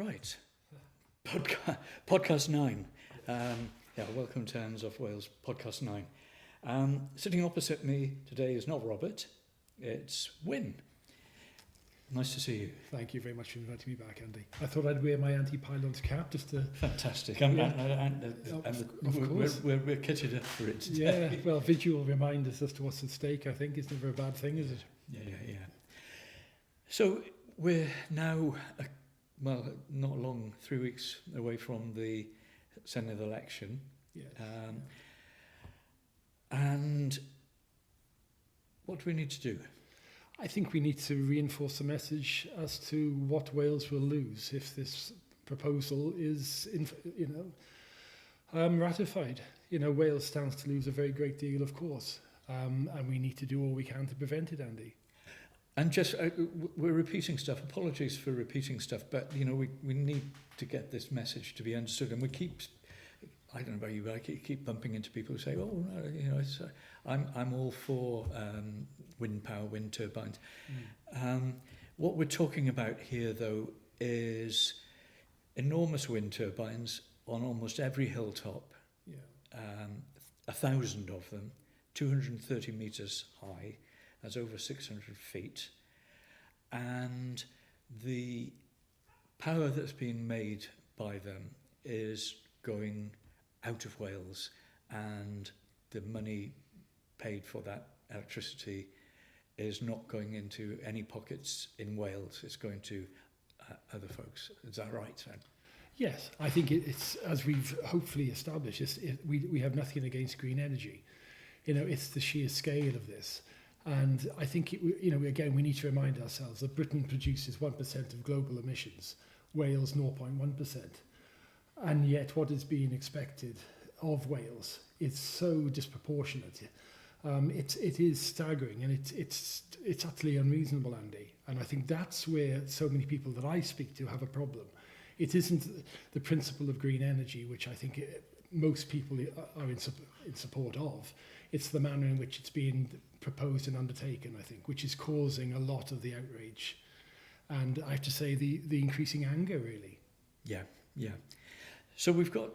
Right. Podcast 9. Welcome to Hands Off Wales, Podcast 9. Sitting opposite me today is not Robert, it's Wyn. Nice to see you. Thank you very much for inviting me back, Andy. I thought I'd wear my anti-pylons cap just to... Fantastic. Of course. We're kitted up for it today. Yeah, well, visual reminders as to what's at stake, I think, is never a bad thing, is it? Yeah. So we're now, not long, 3 weeks away from the Senedd election. Yes. And what do we need to do? I think we need to reinforce the message as to what Wales will lose if this proposal is, ratified. Wales stands to lose a very great deal, of course, and we need to do all we can to prevent it, Andy. And just, we're repeating stuff. Apologies for repeating stuff, but, we need to get this message to be understood. And we keep, I don't know about you, but I keep bumping into people who say, I'm all for wind power, wind turbines. What we're talking about here, though, is enormous wind turbines on almost every hilltop, 1,000 of them, 230 metres high. That's over 600 feet. And the power that's being made by them is going out of Wales, and the money paid for that electricity is not going into any pockets in Wales. It's going to other folks. Is that right, Sam? Yes, I think it's, as we've hopefully established, we have nothing against green energy. It's the sheer scale of this. And I think, again, we need to remind ourselves that Britain produces 1% of global emissions, Wales 0.1%. And yet what is being expected of Wales is so disproportionate. It is staggering, and it's utterly unreasonable, Andy. And I think that's where so many people that I speak to have a problem. It isn't the principle of green energy, which I think most people are in support of. It's the manner in which it's being proposed and undertaken, I think, which is causing a lot of the outrage. And I have to say the increasing anger, really. Yeah. So we've got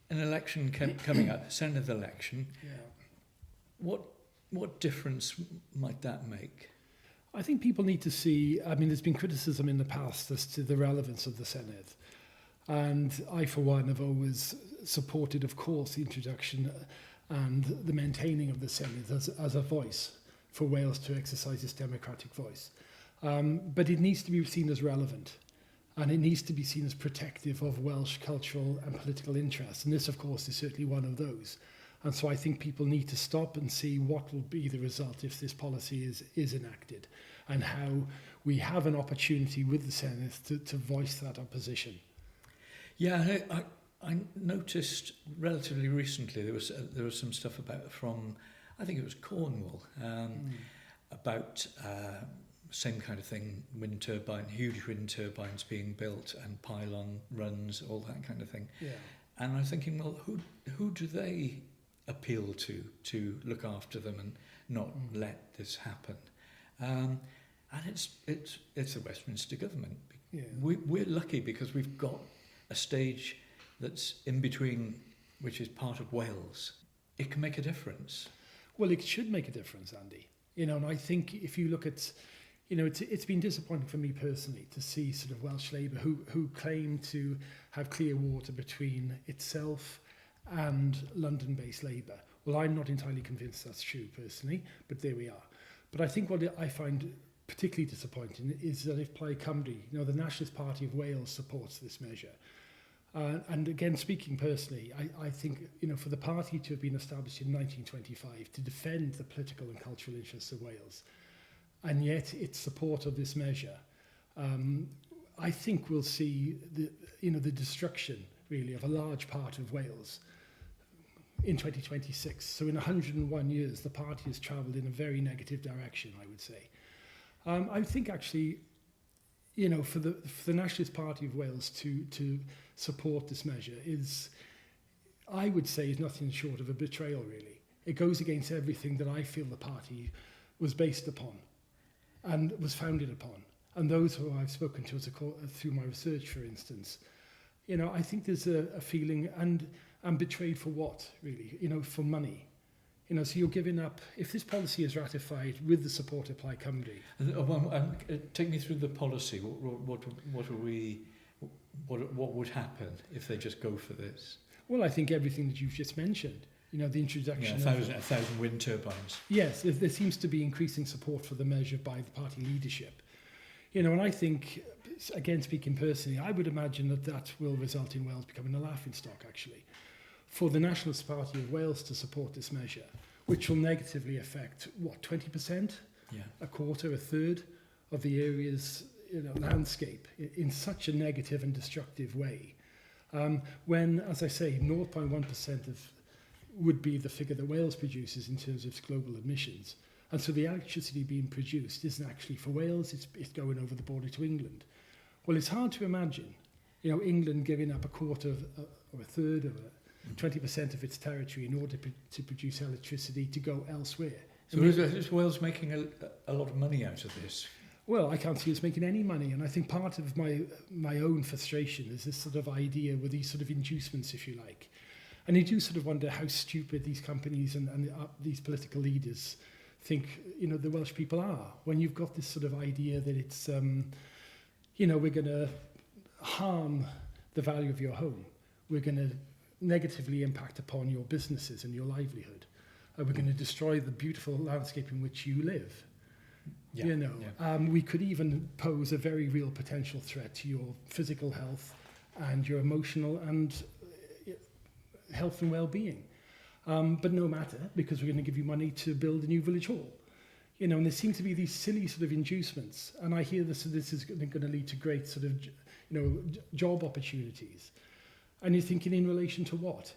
an election coming up, Senedd election. Yeah. What difference might that make? I think people need to see, there's been criticism in the past as to the relevance of the Senedd. And I, for one, have always supported, of course, the introduction and the maintaining of the Senedd as a voice for Wales to exercise its democratic voice. But it needs to be seen as relevant, and it needs to be seen as protective of Welsh cultural and political interests. And this, of course, is certainly one of those. And so I think people need to stop and see what will be the result if this policy is enacted, and how we have an opportunity with the Senedd to voice that opposition. Yeah, I noticed relatively recently there was some stuff from I think it was Cornwall, about same kind of thing, huge wind turbines being built and pylon runs, all that kind of thing. Yeah. And I was thinking, well, who do they appeal to look after them and not let this happen? And it's the Westminster government. Yeah. We're lucky because we've got a stage that's in between, which is part of Wales. It can make a difference. Well, it should make a difference, Andy. And I think if you look at, it's been disappointing for me personally to see sort of Welsh Labour who claim to have clear water between itself and London-based Labour. Well, I'm not entirely convinced that's true personally, but there we are. But I think what I find particularly disappointing is that if Plaid Cymru, the Nationalist Party of Wales, supports this measure. And again, speaking personally, I think, for the party to have been established in 1925 to defend the political and cultural interests of Wales, and yet its support of this measure, I think we'll see the destruction, really, of a large part of Wales in 2026. So in 101 years, the party has travelled in a very negative direction, I would say. I think actually, for the Nationalist Party of Wales to support this measure is, I would say, is nothing short of a betrayal, really. It goes against everything that I feel the party was based upon and was founded upon. and those who I've spoken to through my research, for instance, I think there's a feeling, and betrayed for what, really? For money. So you're giving up, if this policy is ratified with the support of Plaid Cymru. Take me through the policy. What would happen if they just go for this? Well, I think everything that you've just mentioned. The introduction of 1,000 wind turbines. Yes, there seems to be increasing support for the measure by the party leadership. And I think, again, speaking personally, I would imagine that will result in Wales becoming a laughingstock, actually, for the Nationalist Party of Wales to support this measure, which will negatively affect, 20%? Yeah. A quarter, a third of the area's landscape in such a negative and destructive way. When, as I say, 0.1% would be the figure that Wales produces in terms of its global emissions. And so the electricity being produced isn't actually for Wales, it's going over the border to England. Well, it's hard to imagine, England giving up a quarter or a third or 20% of its territory in order to produce electricity to go elsewhere. So is Wales making a lot of money out of this? Well, I can't see us making any money, and I think part of my own frustration is this sort of idea with these sort of inducements, if you like. And you do sort of wonder how stupid these companies and these political leaders think, the Welsh people are, when you've got this sort of idea that it's, we're going to harm the value of your home. We're going to negatively impact upon your businesses and your livelihood. We're going to destroy the beautiful landscape in which you live. Yeah. We could even pose a very real potential threat to your physical health and your emotional and health and well-being. But no matter, because we're going to give you money to build a new village hall. And there seem to be these silly sort of inducements, and I hear this is going to lead to great sort of, job opportunities. And you're thinking, in relation to what?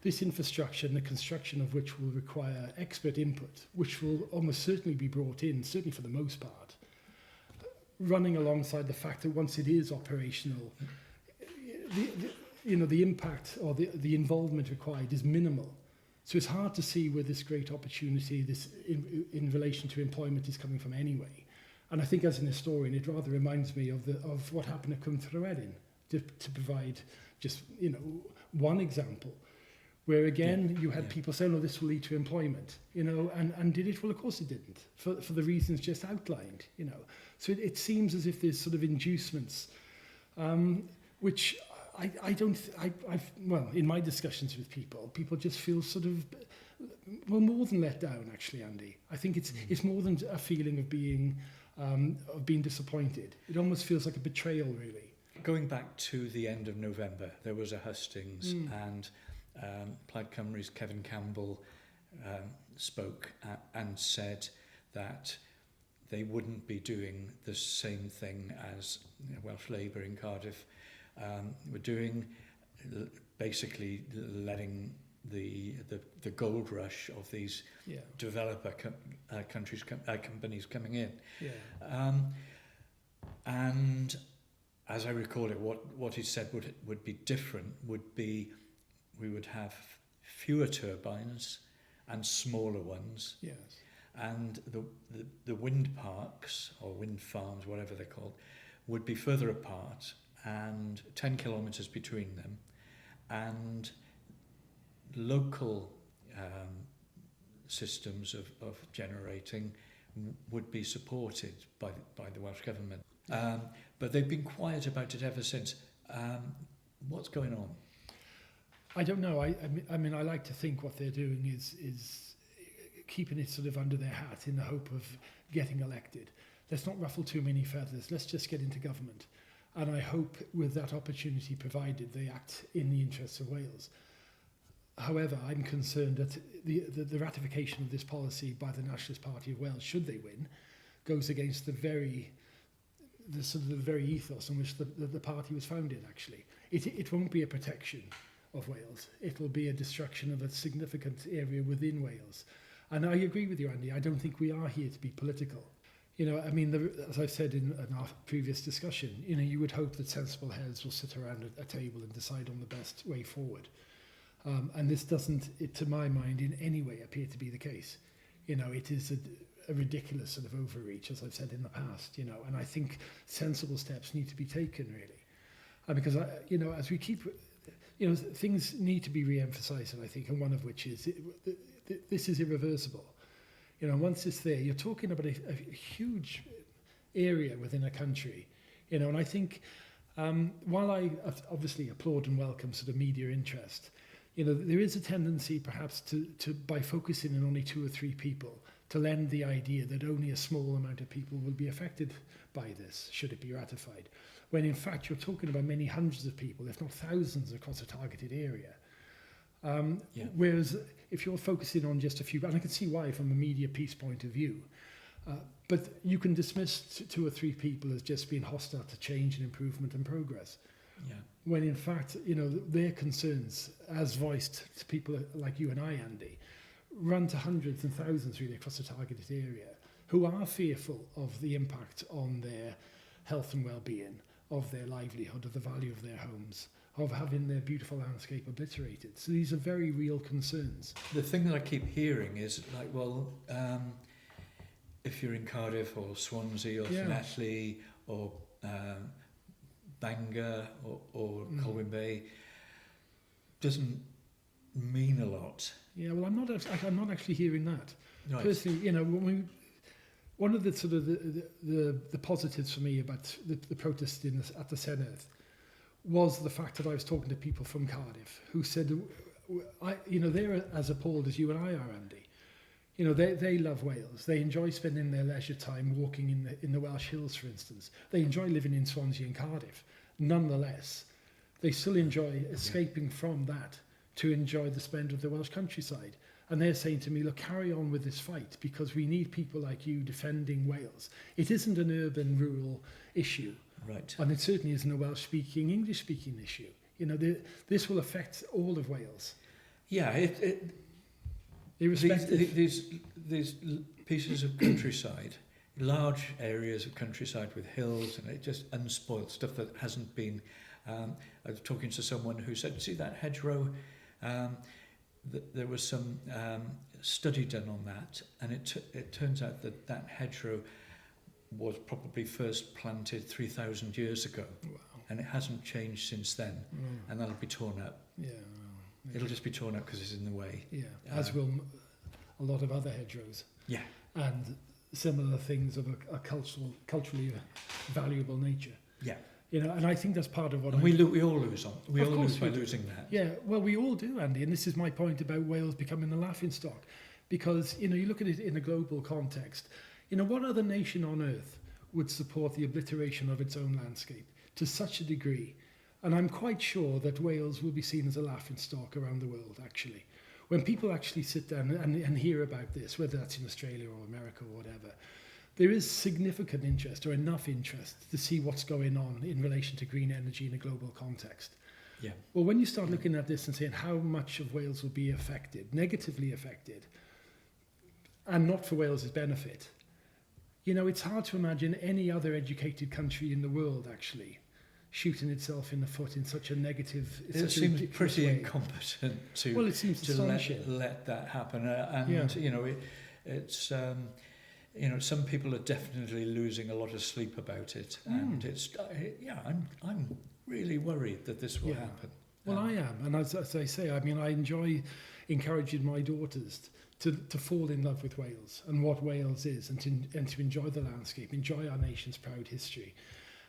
This infrastructure and the construction of which will require expert input, which will almost certainly be brought in, certainly for the most part, running alongside the fact that once it is operational, the impact or the involvement required is minimal. So it's hard to see where this great opportunity, this in relation to employment, is coming from anyway. And I think, as an historian, it rather reminds me of what happened at Cwmthryweryn, to provide just one example, where again you had people saying, "Oh, this will lead to employment," and did it? Well, of course it didn't, for the reasons just outlined. So it seems as if there's sort of inducements, which well, in my discussions with people just feel sort of, more than let down, actually, Andy. I think it's more than a feeling of being disappointed. It almost feels like a betrayal, really. Going back to the end of November, there was a hustings, and Plaid Cymru's Kevin Campbell spoke and said that they wouldn't be doing the same thing as Welsh Labour in Cardiff were doing, basically letting the gold rush of these developer companies coming in. Yeah. And as I recall it, what he said would be different would be we would have fewer turbines and smaller ones. Yes. And the wind parks, or wind farms, whatever they're called, would be further apart and 10 kilometres between them, and local systems of generating would be supported by the Welsh Government. But they've been quiet about it ever since. What's going on? I don't know. I mean, I like to think what they're doing is keeping it sort of under their hat in the hope of getting elected. Let's not ruffle too many feathers. Let's just get into government. And I hope with that opportunity provided, they act in the interests of Wales. However, I'm concerned that the ratification of this policy by the Nationalist Party of Wales, should they win, goes against the very ethos on which the party was founded, actually. It won't be a protection of Wales. It will be a destruction of a significant area within Wales. And I agree with you, Andy. I don't think we are here to be political. I mean, as I said in our previous discussion, you would hope that sensible heads will sit around a table and decide on the best way forward. And this doesn't, to my mind, in any way appear to be the case. It is a ridiculous sort of overreach, as I've said in the past, you know, and I think sensible steps need to be taken, really. Because, you know, as we keep, you know, things need to be re-emphasised, I think, and one of which is this is irreversible. You know, once it's there, you're talking about a huge area within a country, you know, and I think while I obviously applaud and welcome sort of media interest, you know, there is a tendency perhaps to by focusing on only 2 or 3 people, to lend the idea that only a small amount of people will be affected by this, should it be ratified, when in fact you're talking about many hundreds of people, if not thousands, across a targeted area. Whereas if you're focusing on just a few, and I can see why from a media piece point of view, but you can dismiss 2 or 3 people as just being hostile to change and improvement and progress. Yeah. When in fact, you know, their concerns, as voiced to people like you and I, Andy, run to hundreds and thousands really across a targeted area, who are fearful of the impact on their health and well-being, of their livelihood, of the value of their homes, of having their beautiful landscape obliterated. So these are very real concerns. The thing that I keep hearing is like, well, if you're in Cardiff or Swansea or Llanelli or Bangor or Colwyn Bay, doesn't mean a lot. Yeah, well, I'm not actually hearing that. Right. Personally, you know, one of the sort of the positives for me about the protest at the Senedd was the fact that I was talking to people from Cardiff who said, you know, they're as appalled as you and I are, Andy. You know, they love Wales. They enjoy spending their leisure time walking in the Welsh Hills, for instance. They enjoy living in Swansea and Cardiff. Nonetheless, they still enjoy escaping from that to enjoy the splendour of the Welsh countryside. And they're saying to me, look, carry on with this fight because we need people like you defending Wales. It isn't an urban-rural issue. Right. And it certainly isn't a Welsh-speaking, English-speaking issue. You know, this will affect all of Wales. Yeah, irrespective. These pieces of countryside, large areas of countryside with hills and it just unspoiled stuff that hasn't been. I was talking to someone who said, "See that hedgerow? There was some study done on that, and it turns out that hedgerow was probably first planted 3,000 years ago, and it hasn't changed since then, and that'll be torn up. Yeah. It'll just be torn up because it's in the way. Yeah, as will a lot of other hedgerows. Yeah. And similar things of a culturally valuable nature. Yeah. You know, and I think that's part of what we all lose on. We all lose by losing that. Yeah, well, we all do, Andy, and this is my point about Wales becoming a laughingstock. Because, you know, you look at it in a global context, you know, what other nation on earth would support the obliteration of its own landscape to such a degree? And I'm quite sure that Wales will be seen as a laughingstock around the world, actually. When people actually sit down and hear about this, whether that's in Australia or America or whatever, there is significant interest or enough interest to see what's going on in relation to green energy in a global context. Yeah. Well, when you start looking at this and saying how much of Wales will be affected, negatively affected, and not for Wales's benefit, you know, it's hard to imagine any other educated country in the world actually shooting itself in the foot in such a negative. It seems pretty incompetent to. Well, it seems to let that happen, you know, it's. You know, some people are definitely losing a lot of sleep about it, and it's. I'm really worried that this will happen. Well, I am, and as I say, I mean, I enjoy encouraging my daughters to fall in love with Wales and what Wales is, and to enjoy the landscape, enjoy our nation's proud history.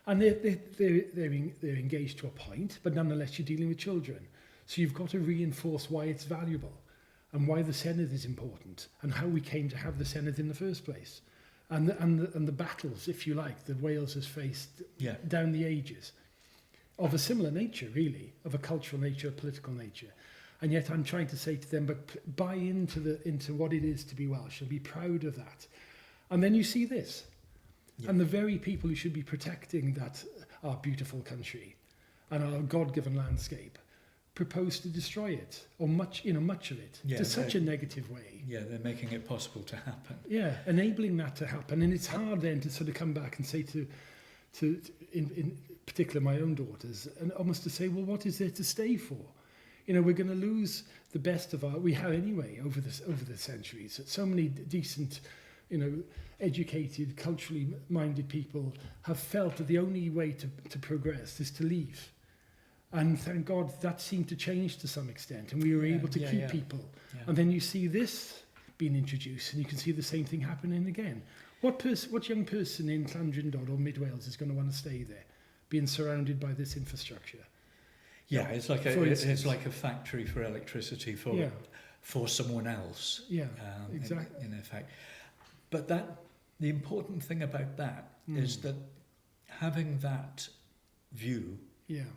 And they're engaged to a point, but nonetheless you're dealing with children. So you've got to reinforce why it's valuable and why the Senedd is important and how we came to have the Senedd in the first place. And the battles, if you like, that Wales has faced down the ages of a similar nature, really, of a cultural nature, a political nature. And yet I'm trying to say to them, but buy into what it is to be Welsh and be proud of that. And then you see this. Yeah. And the very people who should be protecting that our beautiful country and our God-given landscape propose to destroy it, or much of it, to such a negative way. Yeah, they're making it possible to happen. Yeah, enabling that to happen. And it's hard then to sort of come back and say to in particular my own daughters, and almost to say, well, what is there to stay for? You know, we're going to lose the best of we have anyway over the centuries. So many decent, educated, culturally minded people have felt that the only way to progress is to leave. And thank God that seemed to change to some extent, and we were able to keep people. Yeah. And then you see this being introduced, and you can see the same thing happening again. What young person in Llandrindod or Mid Wales is going to want to stay there, being surrounded by this infrastructure? Yeah, it's like a factory for electricity for someone else. Yeah, exactly. In effect, but the important thing about that is that having that view,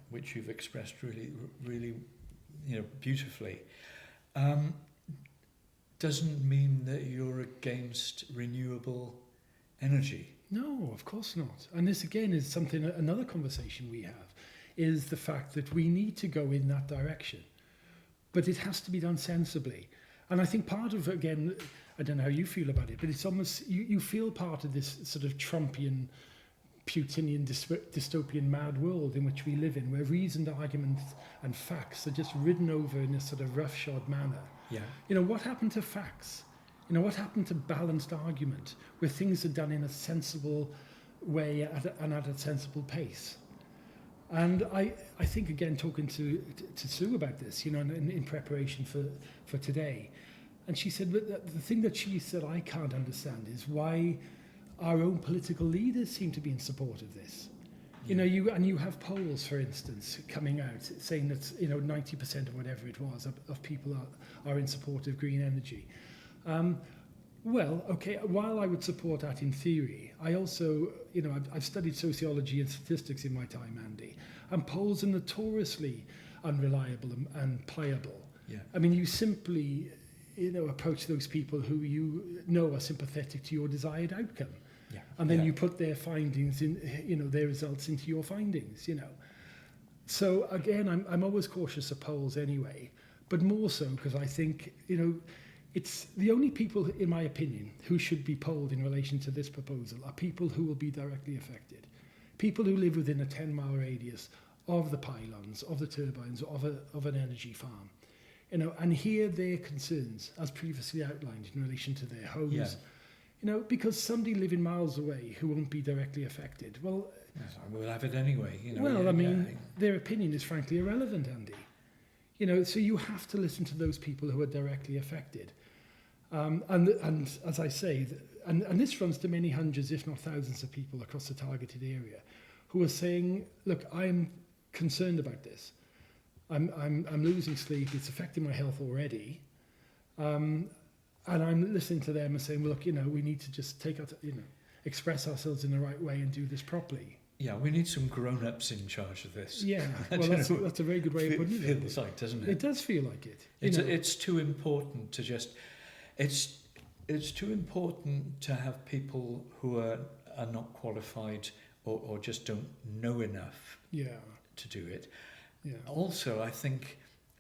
which you've expressed really, really, beautifully, doesn't mean that you're against renewable energy. No, of course not. And this again is another conversation we have, is the fact that we need to go in that direction. But it has to be done sensibly. And I think part of, again, I don't know how you feel about it, but it's almost, you feel part of this sort of Trumpian, Putinian, dystopian mad world in which we live in, where reasoned arguments and facts are just ridden over in a sort of roughshod manner. Yeah. What happened to facts? What happened to balanced argument, where things are done in a sensible way and at a sensible pace? And I think, again, talking to Sue about this, in preparation for today, and she said, but the thing that she said I can't understand is why our own political leaders seem to be in support of this. You have polls, for instance, coming out saying that 90% or whatever it was of people are in support of green energy. Well, okay, while I would support that in theory, I also, I've studied sociology and statistics in my time, Andy, and polls are notoriously unreliable and pliable. Yeah. I mean, you simply, approach those people who are sympathetic to your desired outcome. Yeah. And then you put their findings in, their results into your findings, So again, I'm always cautious of polls anyway, but more so because I think, it's the only people, in my opinion, who should be polled in relation to this proposal are people who will be directly affected. People who live within a 10-mile radius of the pylons, of the turbines, of an energy farm. And hear their concerns, as previously outlined, in relation to their homes. Yeah. Because somebody living miles away who won't be directly affected, well... We'll have it anyway. Their opinion is frankly irrelevant, Andy. So you have to listen to those people who are directly affected. And as I say, and this runs to many hundreds, if not thousands of people across the targeted area who are saying, look, I'm concerned about this. I'm losing sleep. It's affecting my health already. And I'm listening to them and saying, well, look, we need to just express ourselves in the right way and do this properly. Yeah, we need some grown-ups in charge of this. Yeah, well, that's a very good way of putting it. Feels like, doesn't it? It does feel like it. It's too important to just... It's too important to have people who are not qualified or just don't know enough to do it. Yeah. Also, I think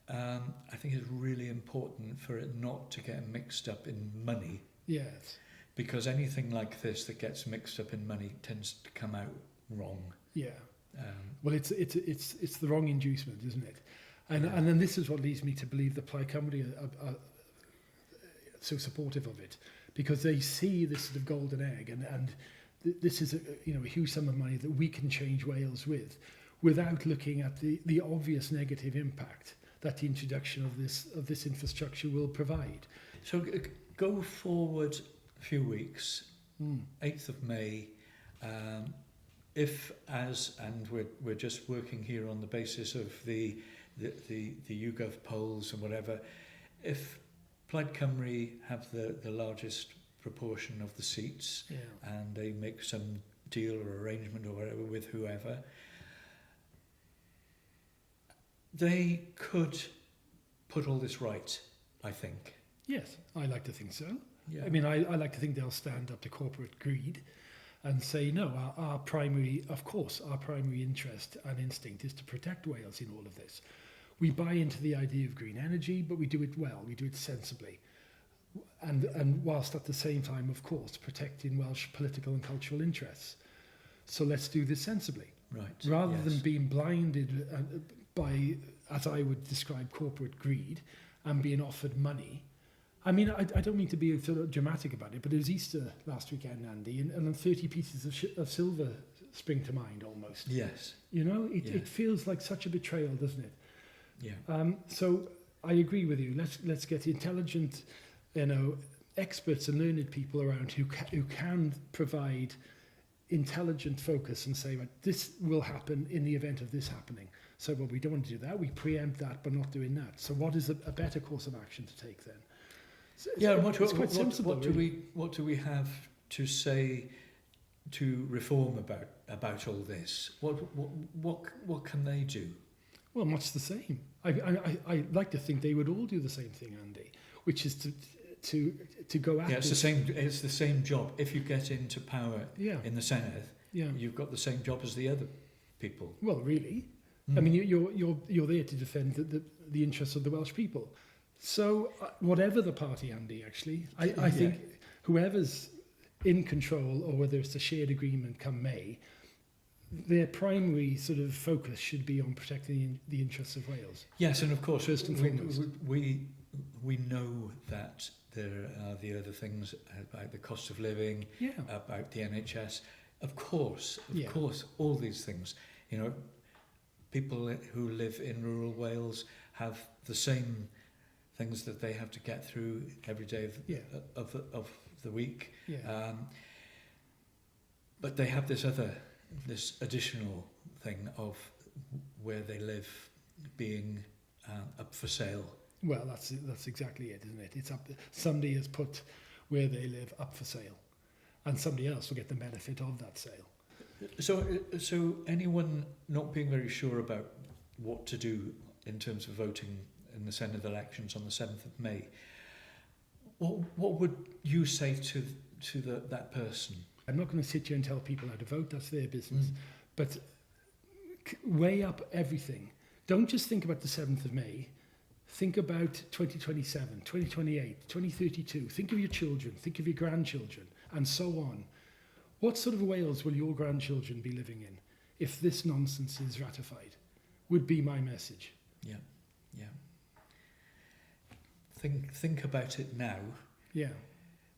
it's really important for it not to get mixed up in money. Yes. Because anything like this that gets mixed up in money tends to come out wrong. Yeah. Well, it's the wrong inducement, isn't it? And then this is what leads me to believe that Plaid Cymru are so supportive of it, because they see this sort of golden egg, and this is a huge sum of money that we can change Wales without looking at the obvious negative impact that the introduction of this infrastructure will provide. So go forward a few weeks, 8th of May. We're just working here on the basis of the YouGov polls and whatever. If Plaid Cymru have the largest proportion of the seats, and they make some deal or arrangement or whatever with whoever, they could put all this right, I think. Yes, I like to think so. Yeah. I mean, I like to think they'll stand up to corporate greed and say, no, our primary interest and instinct is to protect Wales in all of this. We buy into the idea of green energy, but we do it well, we do it sensibly. And whilst at the same time, of course, protecting Welsh political and cultural interests. So let's do this sensibly. Right. Rather than being blinded by, as I would describe, corporate greed and being offered money I mean, I don't mean to be sort of dramatic about it, but it was Easter last weekend, Andy, and 30 pieces of silver spring to mind almost. Yes. You know, it feels like such a betrayal, doesn't it? Yeah. So I agree with you. Let's get intelligent, experts and learned people around who can provide intelligent focus and say, right, this will happen in the event of this happening. So, well, we don't want to do that. We preempt that, but not doing that. So, what is a better course of action to take then? So what do we have to say to reform about all this? What can they do? Well, much the same. I like to think they would all do the same thing, Andy, which is to go after. Yeah, it's the same job. If you get into power in the Senedd, you've got the same job as the other people. Well, really, I mean, you're there to defend the interests of the Welsh people. So whatever the party, Andy, actually, I think whoever's in control, or whether it's a shared agreement come May, their primary sort of focus should be on protecting the interests of Wales. Yes, and of course, first and foremost, we know that there are the other things about the cost of living, about the NHS. Of course, all these things. You know, people who live in rural Wales have the same things that they have to get through every day of the week. Yeah. But they have this additional thing of where they live being up for sale. Well, that's exactly it, isn't it? It's up. Somebody has put where they live up for sale, and somebody else will get the benefit of that sale. So anyone not being very sure about what to do in terms of voting in the Senedd elections on the 7th of May, what would you say to that person? I'm not going to sit here and tell people how to vote. That's their business. But weigh up everything. Don't just think about the 7th of May. Think about 2027, 2028, 2032. Think of your children. Think of your grandchildren, and so on. What sort of Wales will your grandchildren be living in if this nonsense is ratified? Would be my message. Yeah. Think about it now. Yeah.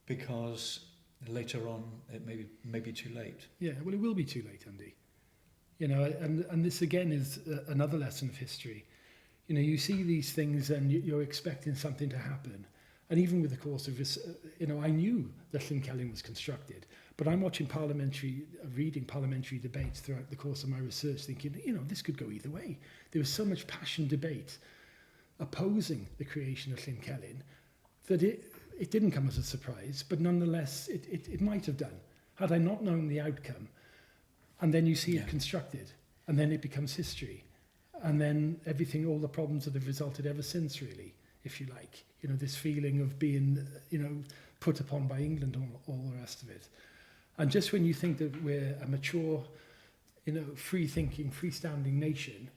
Because later on it may be too late. Yeah, well, it will be too late, Andy. You know, and this again is another lesson of history. You know, you see these things and you're expecting something to happen. And even with the course of this, I knew that Llyn was constructed, but I'm reading parliamentary debates throughout the course of my research thinking, this could go either way. There was so much passionate debate opposing the creation of Llyn that it didn't come as a surprise, but nonetheless, it might have done. Had I not known the outcome, and then you see it constructed, and then it becomes history, and then all the problems that have resulted ever since, really, if you like. This feeling of being, put upon by England, all the rest of it. And just when you think that we're a mature, free-thinking, freestanding nation,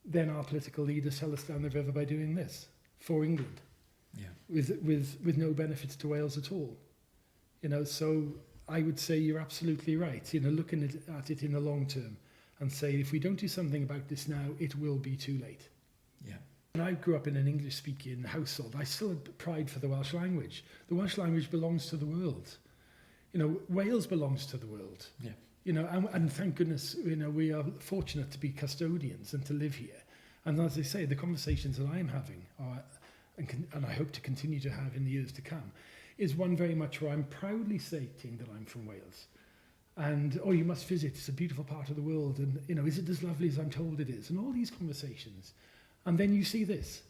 then our political leaders tell us down the river by doing this for England. Yeah. With no benefits to Wales at all. So I would say you're absolutely right. Looking at it in the long term and say, if we don't do something about this now, it will be too late. Yeah. And I grew up in an English-speaking household. I still had pride for the Welsh language. The Welsh language belongs to the world. Wales belongs to the world. Yeah. And thank goodness, we are fortunate to be custodians and to live here. And as I say, the conversations that I'm having are, and I hope to continue to have in the years to come, is one very much where I'm proudly stating that I'm from Wales. And, you must visit, it's a beautiful part of the world, and, is it as lovely as I'm told it is? And all these conversations. And then you see this,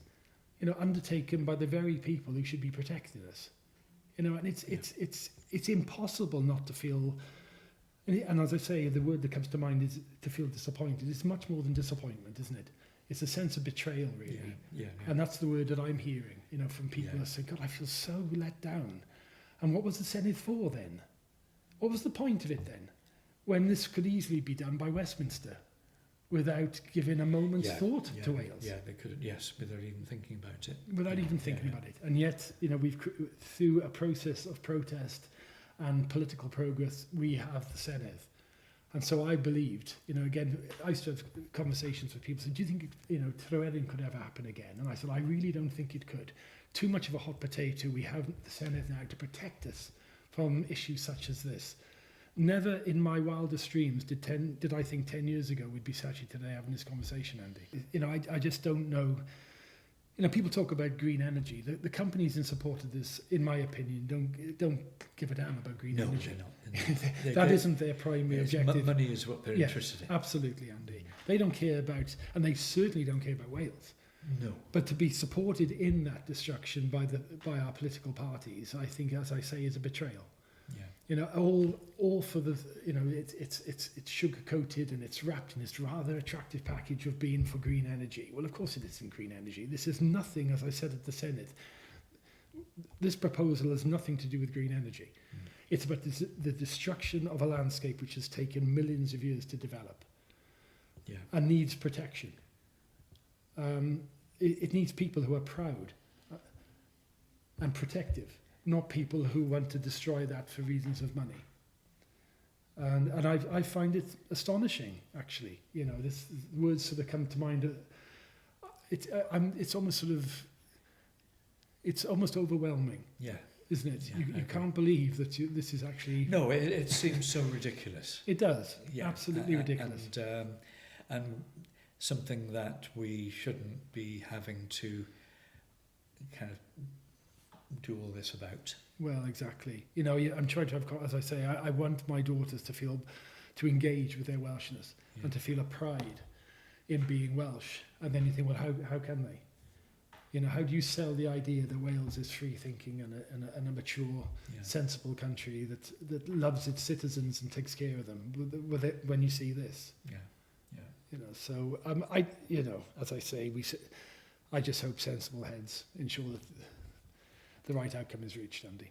undertaken by the very people who should be protecting us. And it's impossible not to feel, and as I say, the word that comes to mind is to feel disappointed. It's much more than disappointment, isn't it? It's a sense of betrayal, really. Yeah. And that's the word that I'm hearing, from people that say, God, I feel so let down. And what was the Senedd for then? What was the point of it then? When this could easily be done by Westminster without giving a moment's thought to Wales. Yeah, they could, without even thinking about it. Without even thinking about it. And yet, we've, through a process of protest and political progress, we have the Senedd. And so I believed, again, I used to have conversations with people, said, do you think, Tryweryn could ever happen again? And I said, I really don't think it could. too much of a hot potato. We have the Senedd now to protect us from issues such as this. Never in my wildest dreams did I think 10 years ago we'd be sat here today having this conversation, Andy. You know, I just don't know. You know, people talk about green energy. The companies in support of this, in my opinion, don't give a damn about green energy. They're not. That isn't their primary objective. Money is what they're interested in. Absolutely, Andy. They don't care about, and they certainly don't care about Wales. No. But to be supported in that destruction by our political parties, I think, as I say, is a betrayal. Yeah. You know, all for the, you know, it's sugar coated and it's wrapped in this rather attractive package of being for green energy. Well, of course it isn't green energy. This is nothing, as I said at the Senedd. This proposal has nothing to do with green energy. It's about the destruction of a landscape which has taken millions of years to develop. Yeah. And needs protection. It needs people who are proud and protective, not people who want to destroy that for reasons of money. And I find it astonishing, actually. You know, this words sort of come to mind. It's almost sort of, it's almost overwhelming. Yeah. Isn't it? Yeah, you can't believe that this is actually... No, it seems so ridiculous. It does. Yeah. Absolutely ridiculous. And something that we shouldn't be having to kind of do all this about. Well, exactly. You know, I'm trying to have, as I say, I want my daughters to engage with their Welshness and to feel a pride in being Welsh. And then you think, well, how can they? You know, how do you sell the idea that Wales is free thinking and a mature, sensible country that loves its citizens and takes care of them when you see this? Yeah. Yeah. You know, so you know, as I say, I just hope sensible heads ensure that the right outcome is reached, Andy.